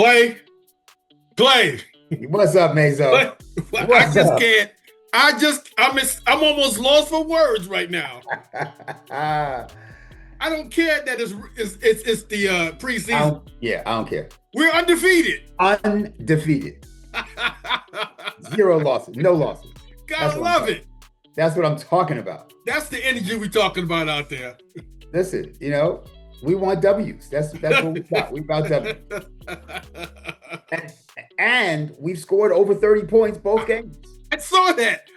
Clay, Clay, What's up, Clay. Mazo? I What's just up? can't. I'm almost lost for words right now. I I don't care that it's the preseason. I don't care. We're undefeated. Undefeated. Zero losses. No losses. That's Gotta what I'm love talking. it. That's what I'm talking about. That's the energy we're talking about out there. Listen, we want W's. That's what we got. We about W. And, and we've scored over 30 points both games. I saw that.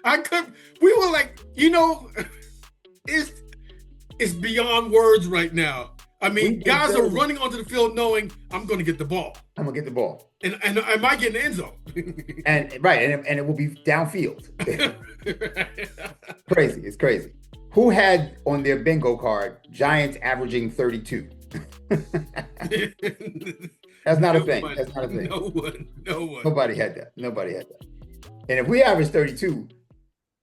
We were like, it's it's beyond words right now. I mean, guys are running onto the field knowing I'm going to get the ball. I'm gonna get the ball. And I might get in the end zone. and it will be downfield. Crazy. It's crazy. Who had on their bingo card Giants averaging 32? That's not a thing. That's not a thing. No one. Nobody had that. And if we average 32,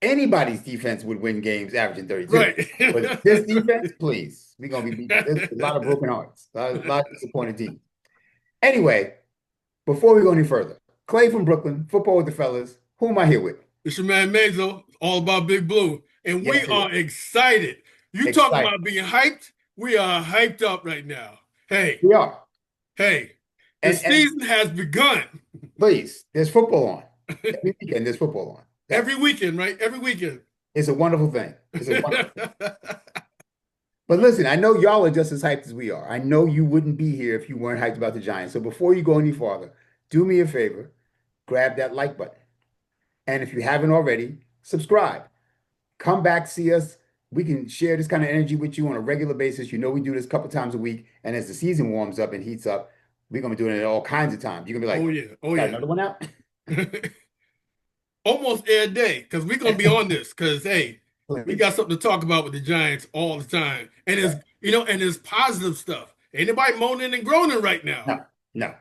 anybody's defense would win games averaging 32. Right. But this defense, please, we're gonna be beat. There's a lot of broken hearts, a lot of disappointed teams. Anyway, before we go any further, Clay from Brooklyn, football with the fellas. Who am I here with? It's your man Mazo, all about Big Blue. And Yes, we are excited. You talking about being hyped? We are hyped up right now. Hey. We are. Hey. The season has begun. Please, there's football on. Every weekend, there's football on. Every weekend, right? Every weekend. It's a wonderful thing. But listen, I know y'all are just as hyped as we are. I know you wouldn't be here if you weren't hyped about the Giants. So before you go any farther, do me a favor, grab that like button. And if you haven't already, subscribe. Come back, see us. We can share this kind of energy with you on a regular basis. You know we do this a couple times a week. And as the season warms up and heats up, we're going to be doing it at all kinds of times. You're going to be like, oh, yeah. Another one out? Almost every day, because we're going to be on this. Because, hey, we got something to talk about with the Giants all the time. And it's positive stuff. Ain't nobody moaning and groaning right now. No.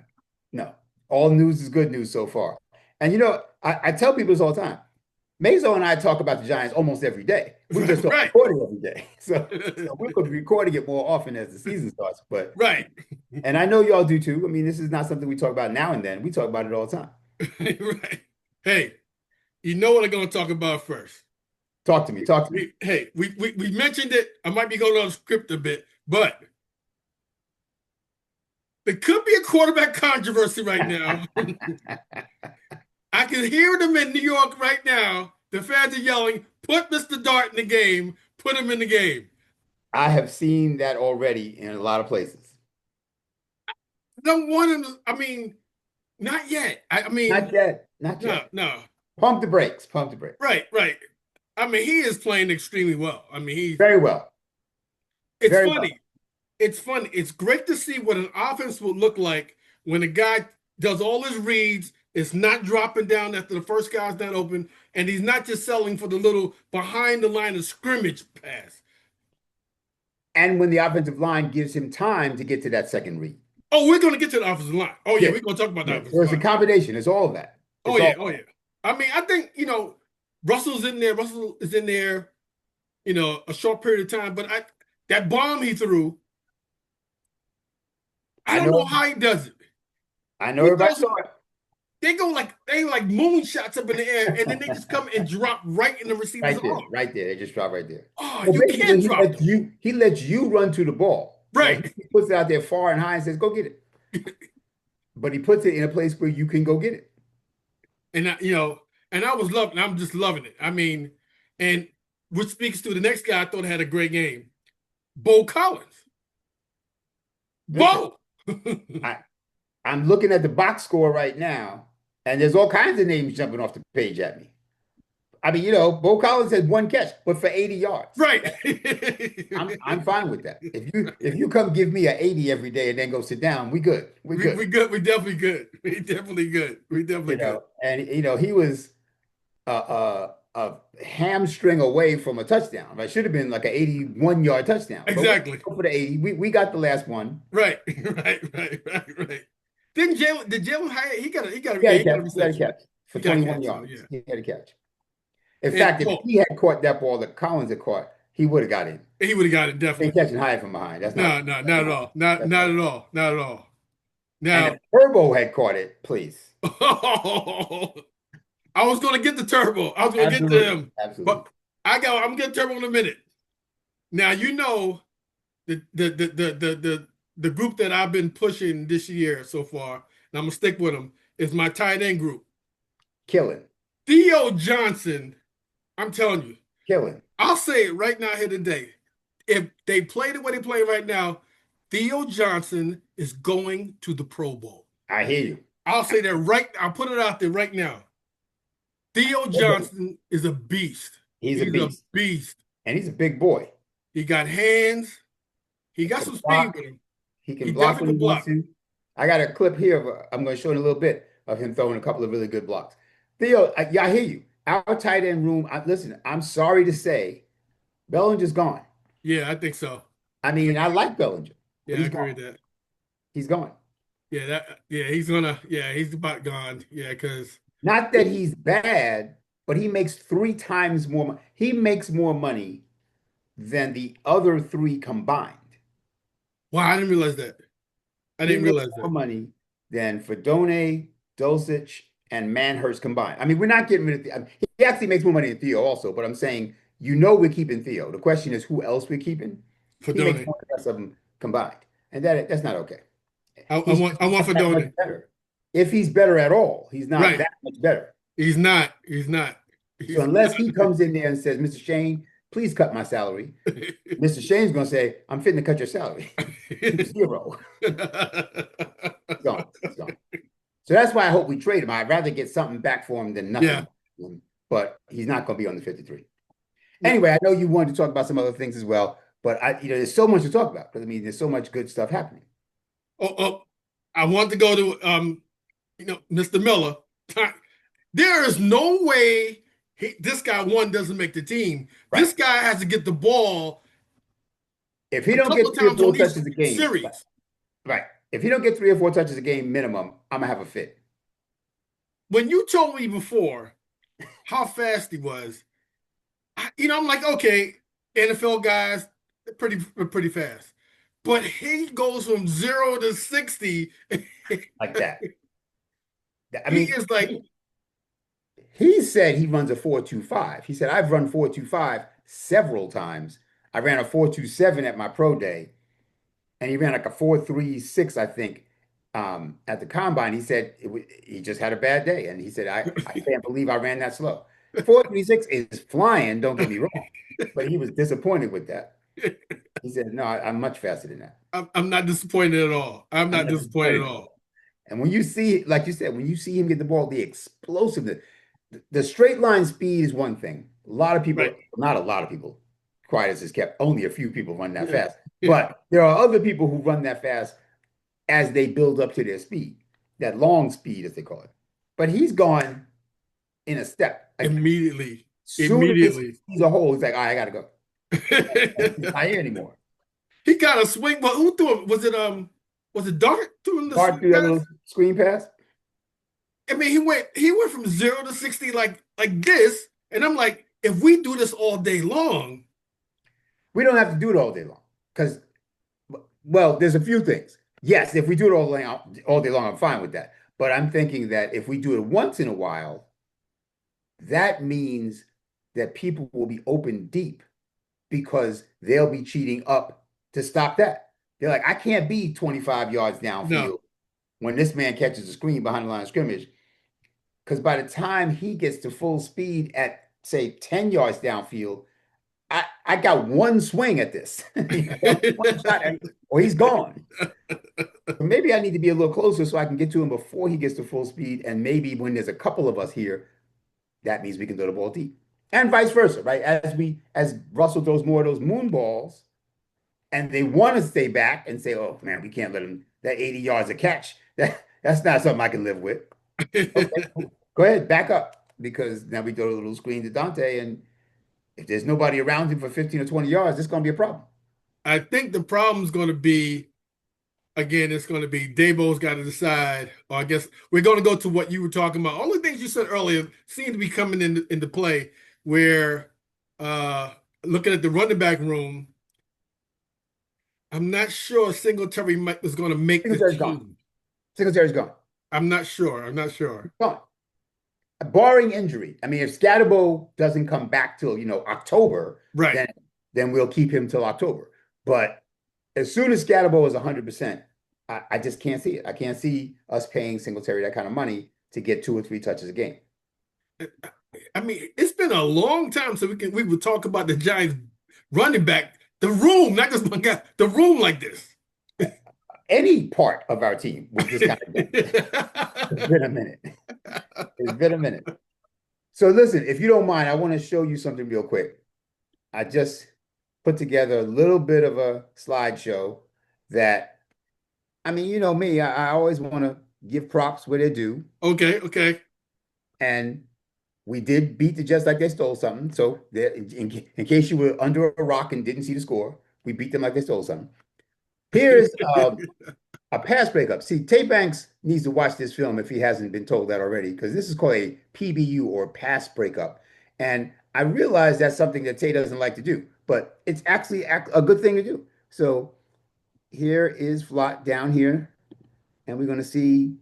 All news is good news so far. And I tell people this all the time. Mazo and I talk about the Giants almost every day. We just don't record it every day. So we're going to be recording it more often as the season starts. But right. And I know y'all do too. I mean, this is not something we talk about now and then. We talk about it all the time. Right. Hey, you know what I'm going to talk about first. Talk to me. Hey, we mentioned it. I might be going on script a bit, but there could be a quarterback controversy right now. I can hear them in New York right now. The fans are yelling, put Mr. Dart in the game. Put him in the game. I have seen that already in a lot of places. I don't want him to, I mean, not yet. Not yet. No. Pump the brakes. Right. I mean, he is playing extremely well. I mean, he's very well. It's funny. It's funny. It's great to see what an offense will look like when a guy does all his reads. It's not dropping down after the first guy's not open, and he's not just selling for the little behind the line of scrimmage pass. And when the offensive line gives him time to get to that second read. Oh, we're going to get to the offensive line. Oh, yeah, we're going to talk about that. There's a combination. It's all of that. Oh, yeah. I mean, I think, Russell is in there, a short period of time, but that bomb he threw, I don't know how he does it. I know everybody saw it. They like moonshots up in the air, and then they just come and drop right in the receiver's arm. Right there. They just drop right there. Oh, you can't drop them. He lets you run to the ball. Right. Like, he puts it out there far and high and says, go get it. But he puts it in a place where you can go get it. And, I'm just loving it. I mean, and which speaks to the next guy I thought had a great game, Bo Collins. Bo! I'm looking at the box score right now, and there's all kinds of names jumping off the page at me. I mean, Bo Collins had one catch, but for 80 yards. Right. I'm fine with that. If you come give me an 80 every day and then go sit down, we good. We good. We good. We definitely good. We definitely good. And he was a hamstring away from a touchdown. It should have been like an 81-yard touchdown. Exactly. But for the 80, we got the last one. Right. Did Jalen Hyatt? He got a catch for 21 yards. Yeah. He had a catch. In fact, if he had caught that ball that Collins had caught, he would have got in. He would have got it, definitely. Ain't catching Hyatt from behind. That's not at all. Not at all. And Now, if Turbo had caught it, please. I was going to get the Turbo. I was going to get to Absolutely. him, Absolutely. but I'm getting Turbo in a minute. Now you know the group that I've been pushing this year so far, and I'm gonna stick with them, is my tight end group. Killing. Theo Johnson, I'm telling you, Killing. I'll say it right now here today. If they play the way they play right now, Theo Johnson is going to the Pro Bowl. I hear you. I'll say that right. I'll put it out there right now. Theo Johnson is a beast. He's a He's a beast. beast. And he's a big boy. He got hands. He He got can some speed block. with him. He He can block definitely when he can wants block. to. I got a clip here I'm going to show in a little bit of him throwing a couple of really good blocks. Theo, yeah, I hear you. Our tight end room, listen, I'm sorry to say, Bellinger's gone. Yeah, I think so. I mean, I like Bellinger, but Yeah, I he's agree gone. with that. He's gone. He's about gone. Yeah, because Not that he's bad, but he makes 3 times more. He makes more money than the other three combined. wow, I didn't realize that. I He didn't makes realize more that. money than Fedone, Dulcich, and Manhurst combined. I mean, we're not getting rid of Theo. He actually makes more money than Theo also, but I'm saying, we're keeping Theo. The question is who else we're keeping? He makes Fedoni. more than the rest of them combined. And that's not okay. I He's want just I want not that much Fedoni. better. If he's better at all, he's not Right. that much better. He's not. He's not. So He's unless he comes in there and says, Mr. Shane, please cut my salary, Mr. Shane's going to say, I'm fitting to cut your salary to zero. He's gone. He's gone. So that's why I hope we trade him. I'd rather get something back for him than Yeah. nothing. But he's not going to be on the 53. Anyway, I know you wanted to talk about some other things as well, but there's so much to talk about because I mean, there's so much good stuff happening. Oh, I want to go to Mr. Miller. There is no way this guy one doesn't make the team. Right. This guy has to get the ball If he a don't couple get of three or times four on each touches a game, right. series. Right. If he don't get 3 or 4 touches a game minimum, I'm gonna have a fit. When you told me before how fast he was, I'm like, okay, NFL guys, they're pretty fast. But he goes from 0 to 60. Like that. I He mean, is like, he said he runs a 4.25. He said, I've run 4.25 several times. I ran a 4.27 at my pro day, and he ran like a 4.36, I think, at the combine. He said he just had a bad day. And he said, I can't believe I ran that slow. 4.36 is flying, don't get me wrong. But he was disappointed with that. He said, no, I'm much faster than that. I'm not disappointed at all. I'm I'm not not disappointed at disappointed. all. And when you see, like you said, when you see him get the ball, the explosiveness, the straight line speed is one thing. A lot of Right. people, not a lot of people, quiet as is kept, only a few people run that Yeah. fast. Yeah. But there are other people who run that fast as they build up to their speed, that long speed, as they call it. But he's gone in a step. Like, Immediately. soon as he Immediately. sees a hole, he's like, all right, I gotta go. He's not here anymore. He got a swing. Well, who threw him? Was it Dart threw him the Dart swing through that pass? little screen pass. I mean, he went from 0 to 60 like this, and I'm like, if we do this all day long, We don't have to do it all day long because, well, there's a few things. Yes, if we do it all day long, I'm fine with that. But I'm thinking that if we do it once in a while, that means that people will be open deep because they'll be cheating up to stop that. They're like, I can't be 25 yards no. downfield when this man catches a screen behind the line of scrimmage. Because by the time he gets to full speed at, say, 10 yards downfield, I got one swing at this. One shot, or he's gone. So maybe I need to be a little closer so I can get to him before he gets to full speed. And maybe when there's a couple of us here, that means we can throw the ball deep. And vice versa, right? As Russell throws more of those moon balls and they want to stay back and say, oh man, we can't let him that 80 yards a catch. That's not something I can live with. Okay, cool. Go ahead, back up. Because now we throw a little screen to Dante, and if there's nobody around him for 15 or 20 yards, it's gonna be a problem. I think the problem's going to be, again, it's going to be Dabo's got to decide, or I guess we're going to go to what you were talking about. All the things you said earlier seem to be coming into play where uh, looking at the running back room, I'm not sure Singletary was going to make the Singletary's gone. team. Singletary's gone. I'm not sure. I'm not sure. Gone. Barring injury. I mean, if Scatterbo doesn't come back till, October, Right. then we'll keep him till October. But as soon as Scatterbo is 100%, I just can't see it. I can't see us paying Singletary that kind of money to get 2 or 3 touches a game. I mean, it's been a long time so we would talk about the Giants running back, the room, not just one guy, the room like this. Any part of our team was this kind of game. It's been a minute. It's been a minute. So listen, if you don't mind, I want to show you something real quick. I just put together a little bit of a slideshow that, I mean, you know me, I always want to give props where they're due. Okay, okay. And we did beat the Jets like they stole something. So in case you were under a rock and didn't see the score, we beat them like they stole something. Here's a pass breakup. See, Tay Banks needs to watch this film if he hasn't been told that already, because this is called a PBU or pass breakup. And I realize that's something that Tay doesn't like to do, but it's actually a good thing to do. So here is Flott down here, and we're going to see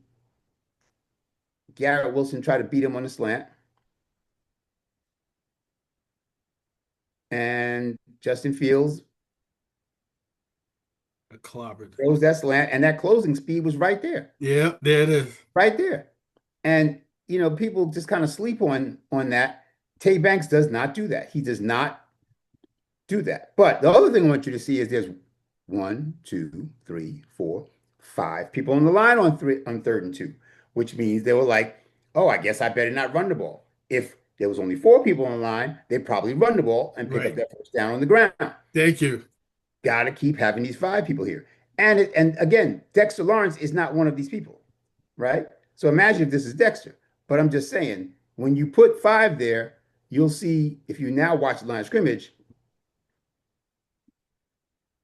Garrett Wilson try to beat him on the slant. And Justin Fields Clobbered. throws that slant, and that closing speed was right there, Yeah, there it is. right there. And people just kind of sleep on that. Tay Banks does not do that. He does not do that. But the other thing I want you to see is there's 1, 2, 3, 4, 5 people on the line on 3rd and 2, which means they were like, oh, I guess I better not run the ball. If there was only 4 people on the line, they'd probably run the ball and pick up Right. that first down on the ground. Thank you. Got to keep having these 5 people here. And again, Dexter Lawrence is not one of these people, right? So imagine if this is Dexter. But I'm just saying, when you put 5 there, you'll see if you now watch the line of scrimmage,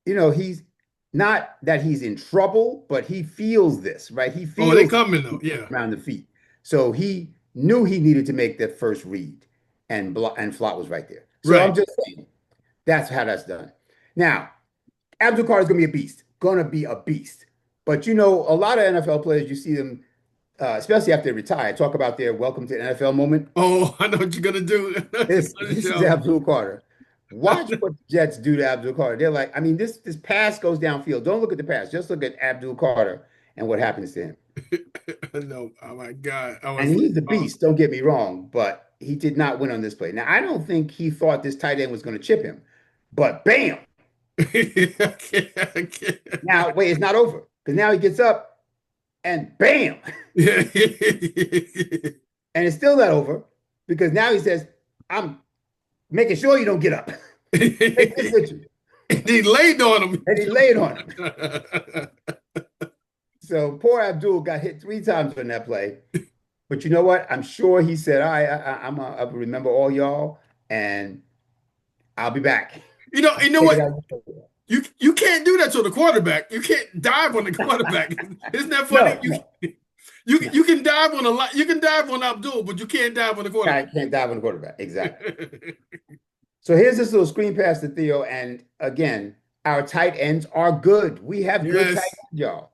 he's not that he's in trouble, but he feels this, right? He Oh, they feels coming though. Yeah. around the feet. So he knew he needed to make that first read, and Flott was right there. So I'm Right. just saying that's how that's done. Now, Abdul Carter is going to be a beast, going to be a beast. But a lot of NFL players, you see them, especially after they retire, talk about their welcome to the NFL moment. Oh, I know what you're gonna do. This is Abdul Carter. Watch what the Jets do to Abdul Carter. They're like, I mean, this pass goes downfield. Don't look at the pass. Just look at Abdul Carter and what happens to him. No, oh my God. I And was like, he's the oh. beast, don't get me wrong, but he did not win on this play. Now, I don't think he thought this tight end was going to chip him, but bam. I can't. Now, wait, it's not over because now he gets up and bam. Yeah. And it's still not over because now he says, I'm making sure you don't get up. Take this with you. He laid on him. And he laid on him. So poor Abdul got hit 3 times on that play. But you know what? I'm sure he said, all right, I'll remember all y'all and I'll be back. You know what? You can't do that to the quarterback. You can't dive on the quarterback. Isn't that funny? You can dive on you can dive on Abdul, but you can't dive on the quarterback. Can't dive on the quarterback. Exactly. So here's this little screen pass to Theo. And again, our tight ends are good. We have good tight ends, y'all.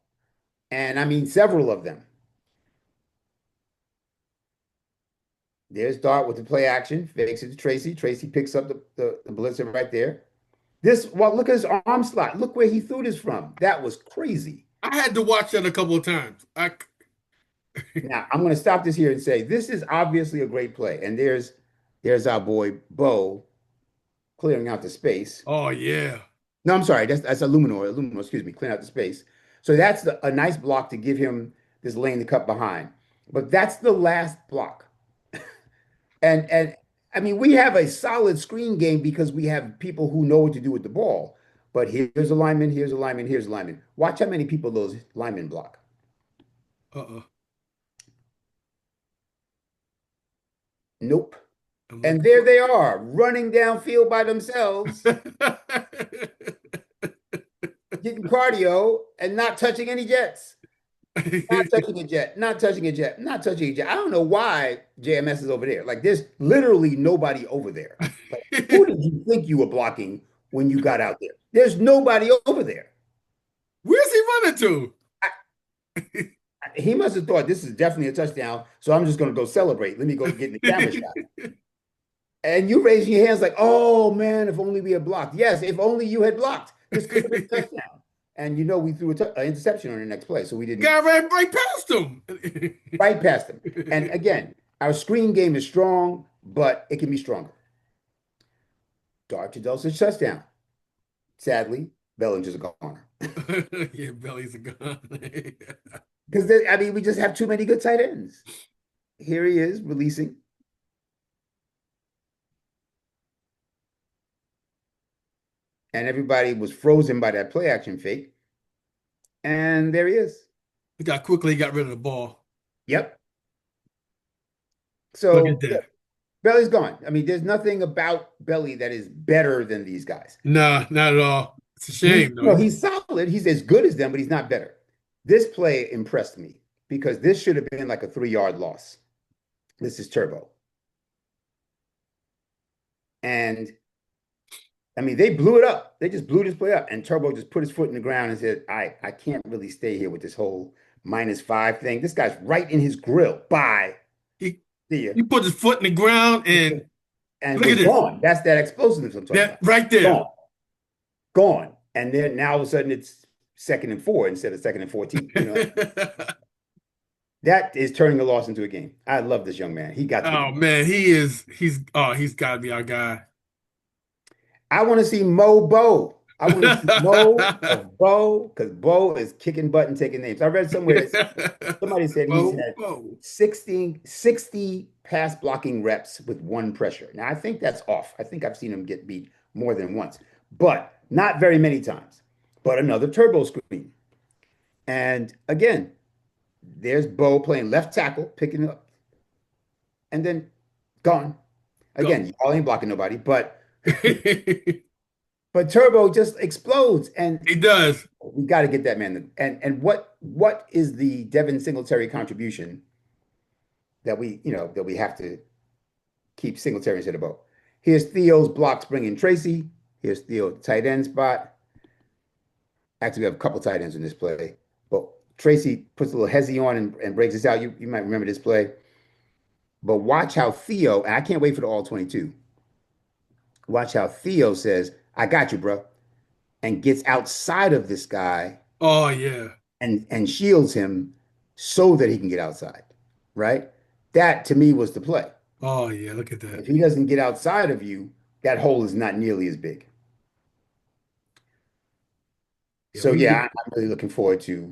And I mean several of them. There's Dart with the play action, fakes it to Tracy. Tracy picks up the blitzer right there. Look at his arm slot. Look where he threw this from. That was crazy. I had to watch that a couple of times. Now, I'm going to stop this here and say this is obviously a great play. And there's our boy Bo clearing out the space. Oh, yeah. No, I'm sorry. That's Aluminor, excuse me, clearing out the space. So that's a nice block to give him this lane to cut behind. But that's the last block. And I mean, we have a solid screen game because we have people who know what to do with the ball. But here's a lineman, here's a lineman, here's a lineman. Watch how many people those linemen block. Uh-uh. Nope. And there they are, running downfield by themselves, getting cardio and not touching any jets. Not touching a jet, not touching a jet, not touching a jet. I don't know why JMS is over there. Like, there's literally nobody over there. Like, who did you think you were blocking when you got out there? There's nobody over there. Where's he running to? He must have thought this is definitely a touchdown, so I'm just going to go celebrate. Let me go get in the camera shot. And you raise your hands like, oh man, if only we had blocked. Yes, if only you had blocked. This could have been a touchdown. And we threw an interception on the next play, so we didn't Guy ran right past him. right past them. And again, our screen game is strong, but it can be stronger. Dart to Dulcich touchdown. Sadly, Bellinger's a goner. Yeah, Belly's a gun. Because I mean, we just have too many good tight ends. Here he is releasing. And everybody was frozen by that play action fake. And there he is. He got rid of the ball. Yep. Look at So yeah, that. Belly's gone. I mean, there's nothing about Belly that is better than these guys. Nah, not at all. It's a He's, shame, though. no, he's solid. He's as good as them, but he's not better. This play impressed me because this should have been like a 3-yard loss. This is Turbo. And I mean, they blew it up. They just blew this play up. And Turbo just put his foot in the ground and said, I can't really stay here with this whole -5 thing. This guy's right in his grill. Bye. He See ya. he put his foot in the ground and And look at was this. gone. That's that explosiveness I'm talking That about. right there. Gone. Gone. And then now all of a sudden it's 2nd and 4 instead of 2nd and 14. That is turning a loss into a game. I love this young man. He got to be. Oh man, he's gotta be our guy. I want to see Mo Bo. I want to see Mo of Bo because Bo is kicking butt and taking names. I read somewhere that somebody said he's Whoa, had whoa. 60 pass blocking reps with one pressure. Now, I think that's off. I think I've seen him get beat more than once, but not very many times. But another turbo screen. And again, there's Bo playing left tackle, picking up, and then gone. Go. Again, y'all ain't blocking nobody, but Turbo just explodes, and He does. we got to get that man. And what is the Devin Singletary contribution that we have to keep Singletary instead of Bo? Here's Theo's blocks bringing Tracy. Here's Theo tight end spot. Actually, we have a couple tight ends in this play, but Tracy puts a little hezzy on and breaks this out. You might remember this play, but watch how Theo, and I can't wait for the all 22. Watch how Theo says, "I got you, bro," and gets outside of this guy Oh yeah. and shields him so that he can get outside, right? That to me was the play. Oh yeah. Look at that. If he doesn't get outside of you, that hole is not nearly as big. Yeah, So we yeah, need. I'm really looking forward to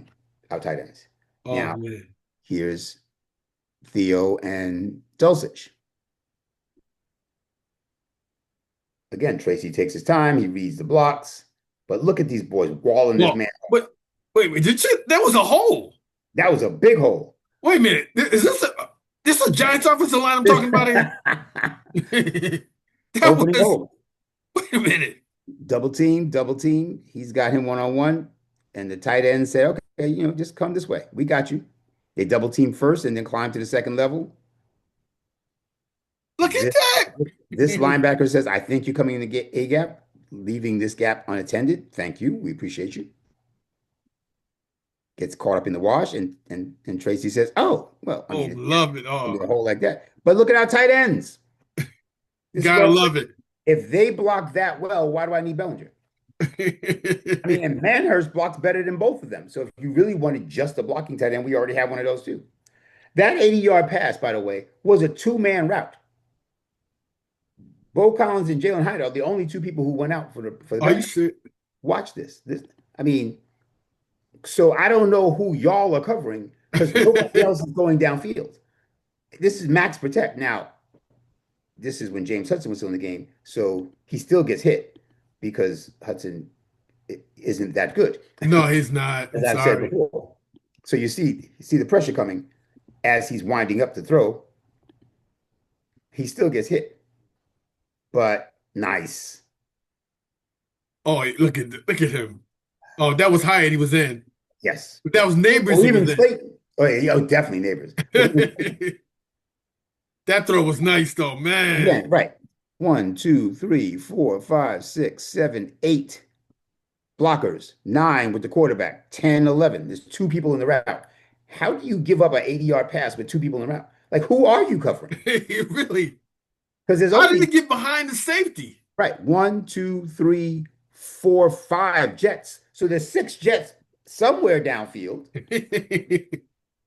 our tight ends. Oh Now, man. here's Theo and Dulcich. Again, Tracy takes his time, he reads the blocks, but look at these boys walling this Well, man. but wait, did you? That was a hole. That was a big hole. Wait a minute. Is this a Giants offensive line I'm talking about here? That Opening was. hole. Wait a minute. Double team, double team. He's got him one-on-one. And the tight end said, okay, just come this way. We got you. They double team first and then climb to the second level. Look at This, that. this linebacker says, I think you're coming in the A gap, leaving this gap unattended. Thank you. We appreciate you. Gets caught up in the wash, and Tracy says, oh, well, I Oh, mean, love it. it's gonna be Oh, a hole like that. But look at our tight ends. This is what gotta I'm love saying. it. If they block that well, why do I need Bellinger? I mean, and Manhurst blocks better than both of them. So if you really wanted just a blocking tight end, we already have one of those too. That 80-yard pass, by the way, was a two-man route. Bo Collins and Jalen Hyde are the only two people who went out for the Are you pass. serious? Watch this. I mean, so I don't know who y'all are covering because nobody else is going downfield. This is max protect. Now, this is when James Hudson was still in the game, so he still gets hit because Hudson isn't that good, No, he's not. as I'm I've said sorry. before. So you see the pressure coming as he's winding up to throw. He still gets hit, but nice. Oh, look at him. Oh, that was Hyatt he was in. Yes. But that was Neighbors Or he even was Slayton. Oh, yeah, definitely neighbors. But even in. That throw was nice though, man. again, right. 1, 2, 3, 4, 5, 6, 7, 8 blockers, 9 with the quarterback, 10, 11. There's two people in the route. how do you give up an 80-yard pass with two people in the route? Like, who are you covering? Really? Because there's How did he only get behind the safety? right one, two, three, four, five jets. So there's six jets somewhere downfield.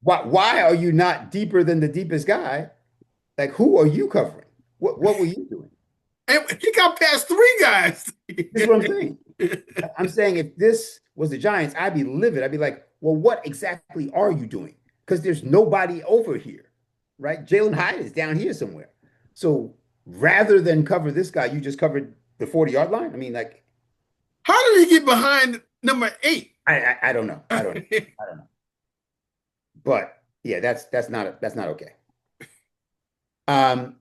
Why are you not deeper than the deepest guy? Like, who are you covering? What were you doing? And he got past three guys. This is what I'm saying. I'm saying if this was the Giants, I'd be livid. I'd be like, well, what exactly are you doing? Because there's nobody over here, right? Jalen Hyde is down here somewhere. So rather than cover this guy, you just covered the 40-yard line. I mean, like, How did he get behind number 8? I don't know. I don't know. I don't know. But yeah, that's not okay. Um,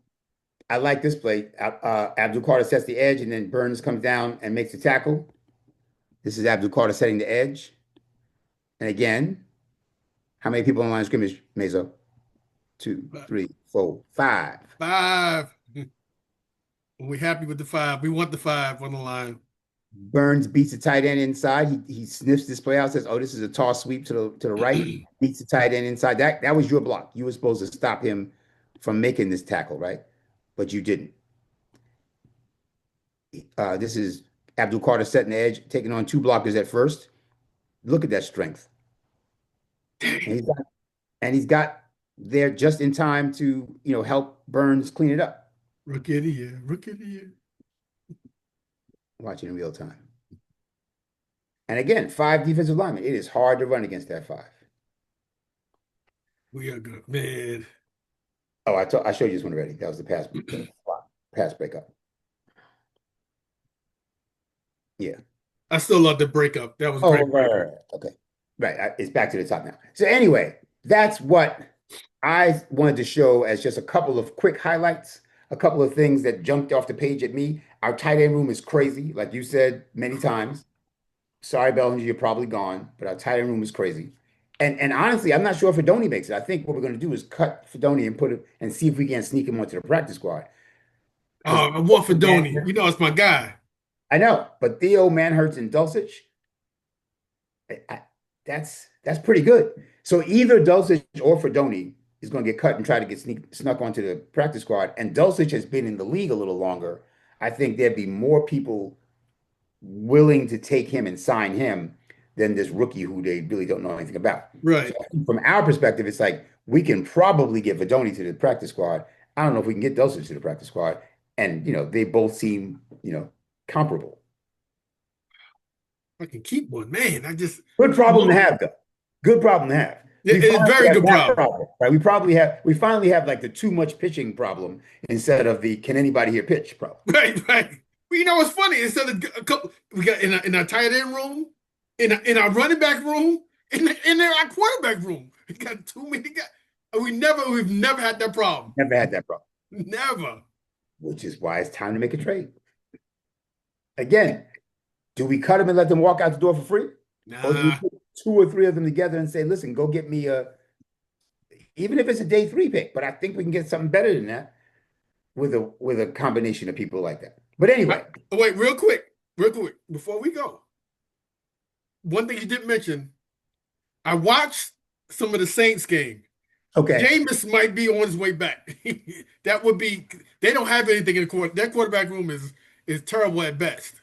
I like this play. Abdul Carter sets the edge, and then Burns comes down and makes the tackle. This is Abdul Carter setting the edge. And again, how many people on line of scrimmage, Meso? Two, three, four, five. 5. We happy with the 5. We want the 5 on the line. Burns beats the tight end inside. He sniffs this play out, says, "Oh, this is a toss sweep to the right." Beats the tight end inside. That was your block. You were supposed to stop him from making this tackle, right? But you didn't. This is Abdul Carter setting the edge, taking on two blockers at first. Look at that strength. And he's got there just in time to, help Burns clean it up. Rookie of the year. Rookie of the year. Watching in real time. And again, 5 defensive linemen. It is hard to run against that 5. We are good, man. Oh, I showed you this one already. That was the pass breakup. Yeah. I still love the breakup. That was Oh, great. right. Okay. Right. It's back to the top now. So anyway, that's what I wanted to show as just a couple of quick highlights, a couple of things that jumped off the page at me. Our tight end room is crazy, like you said many times. Sorry, Bellinger, you're probably gone, but our tight end room is crazy. And honestly, I'm not sure if Fedoni makes it. I think what we're going to do is cut Fedoni and put it and see if we can sneak him onto the practice squad. Because I want Fedoni. You know, it's my guy. I know, but Theo, Manhurts, and Dulcich, that's pretty good. So either Dulcich or Fredoni is going to get cut and try to get snuck onto the practice squad. And Dulcich has been in the league a little longer. I think there'd be more people willing to take him and sign him than this rookie who they really don't know anything about. Right. So from our perspective, it's like we can probably get Fedoni to the practice squad. I don't know if we can get Dulcich to the practice squad. And they both seem, comparable. I can keep one, man. Good problem to have, though. Good problem to have. It's a very good problem. Right? We finally have like the too much pitching problem instead of the can anybody here pitch problem. Right. Well, you know what's funny? Instead of a couple, we got in our tight end room, in our running back room, in our quarterback room. We got too many guys. We've never had that problem. Never had that problem. Never. Which is why it's time to make a trade. Again, do we cut them and let them walk out the door for free? Nah. Or do we put 2 or 3 of them together and say, listen, go get me even if it's a day 3 pick, but I think we can get something better than that with a combination of people like that. But anyway. Wait, real quick, before we go. One thing you didn't mention, I watched some of the Saints game. Okay. Jameis might be on his way back. That would be, they don't have anything in the court. That quarterback room is terrible at best.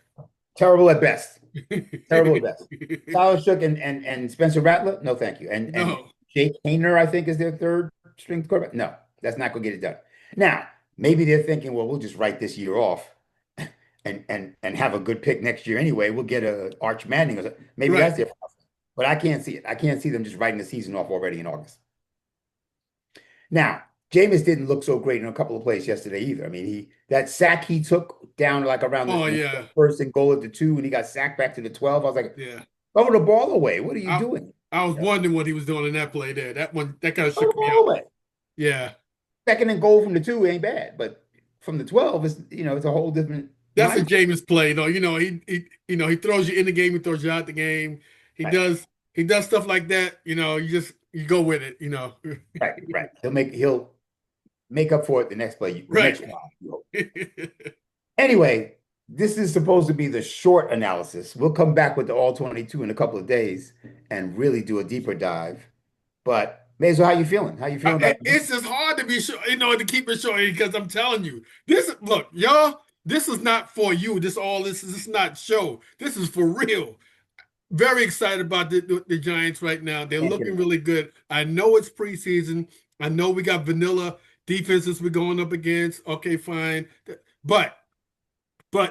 Terrible at best. Terrible at best. Tyler Shook and Spencer Rattler, no thank you. And Jake Hayner, I think, is their third string quarterback. No, that's not going to get it done. Now, maybe they're thinking, well, we'll just write this year off and have a good pick next year anyway. We'll get a Arch Manning or something. Maybe that's their process. But I can't see it. I can't see them just writing the season off already in August. Now, Jameis didn't look so great in a couple of plays yesterday either. I mean, that sack he took down like around the first and goal at the 2, and he got sacked back to the 12. I was like, throw the ball away. What are you doing? I was wondering what he was doing in that play there. That kind of shook me out. Away. Yeah. Second and goal from the 2 ain't bad, but from the 12, it's a whole different. That's a Jameis play, though. He throws you in the game, he throws you out the game. He does stuff like that. You go with it. Right. He'll make up for it the next play. Right. Anyway, this is supposed to be the short analysis. We'll come back with the all 22 in a couple of days and really do a deeper dive. But Mazel, how you feeling? How you feeling about It's just hard to be sure, to keep it short because I'm telling you, look, y'all, this is not for you. This is not show. This is for real. Very excited about the Giants right now. They're looking really good. I know it's preseason. I know we got vanilla defenses we're going up against. Okay, fine. But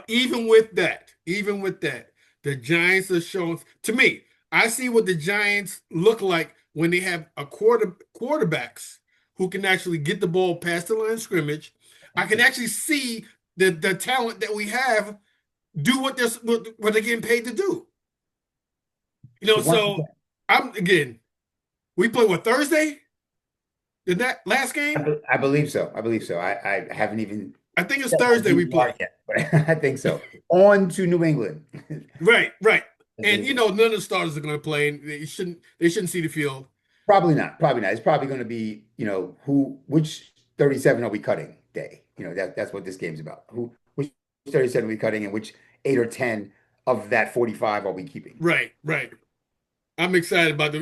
even with that, the Giants are showing to me. I see what the Giants look like when they have quarterbacks who can actually get the ball past the line of scrimmage. I can actually see the talent that we have do what they're getting paid to do. So we play what, Thursday? Did that last game? I believe so. I haven't even. I think it's Thursday we play. Yet, but I think so. On to New England. Right. And none of the starters are going to play. They shouldn't see the field. Probably not. It's probably going to be, which 37 are we cutting day? That's what this game's about. Which 37 are we cutting, and which 8 or 10 of that 45 are we keeping? Right. I'm excited about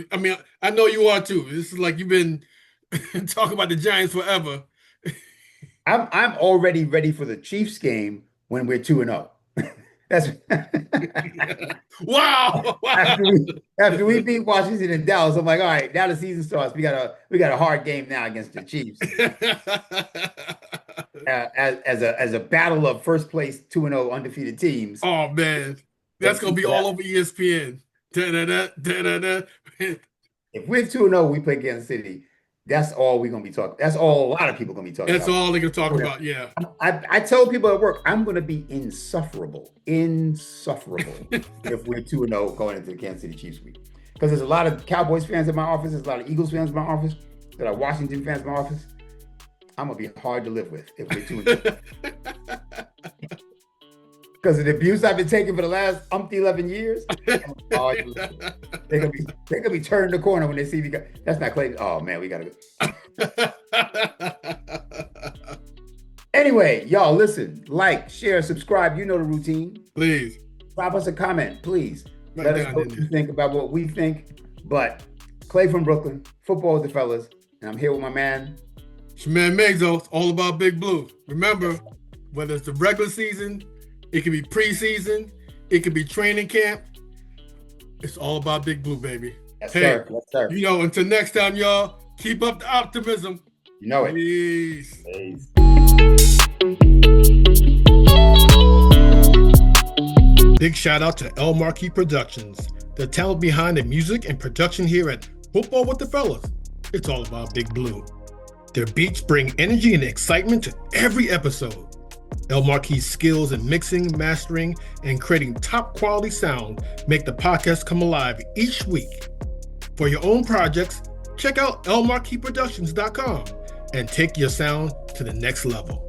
I know you are too. This is like you've been talking about the Giants forever. I'm already ready for the Chiefs game when we're 2-0. That's wow. After we beat Washington and Dallas, I'm like, all right, now the season starts. We got a hard game now against the Chiefs. As a battle of first place 2-0 undefeated teams. Oh man, that's gonna be all over ESPN. If we're 2-0, we play Kansas City. That's all we're gonna be talking. That's all a lot of people gonna be talking about. That's all they're gonna talk about. Yeah. I tell people at work, I'm gonna be insufferable if we're 2-0 going into the Kansas City Chiefs week. Because there's a lot of Cowboys fans in my office, there's a lot of Eagles fans in my office, there's a lot of Washington fans in my office. I'm gonna be hard to live with if we're 2-0. Because of the abuse I've been taking for the last 11 years, they're gonna be turning the corner when they see me. That's not Clay. Oh man, we gotta go. Anyway, y'all listen, like, share, subscribe. You know the routine. Please drop us a comment, please. Let us know what you think about what we think. But Clay from Brooklyn, football with the fellas, and I'm here with my man. It's your man Megzo. It's all about Big Blue. Remember, whether it's the regular season, it could be preseason, it could be training camp. It's all about Big Blue, baby. Yes, sir. Yes, sir. Until next time, y'all, keep up the optimism. You know it. Peace. Big shout out to El Marquis Productions, the talent behind the music and production here at Football with the Fellas. It's all about Big Blue. Their beats bring energy and excitement to every episode. El Marquis' skills in mixing, mastering, and creating top quality sound make the podcast come alive each week. For your own projects, check out elmarquisproductions.com and take your sound to the next level.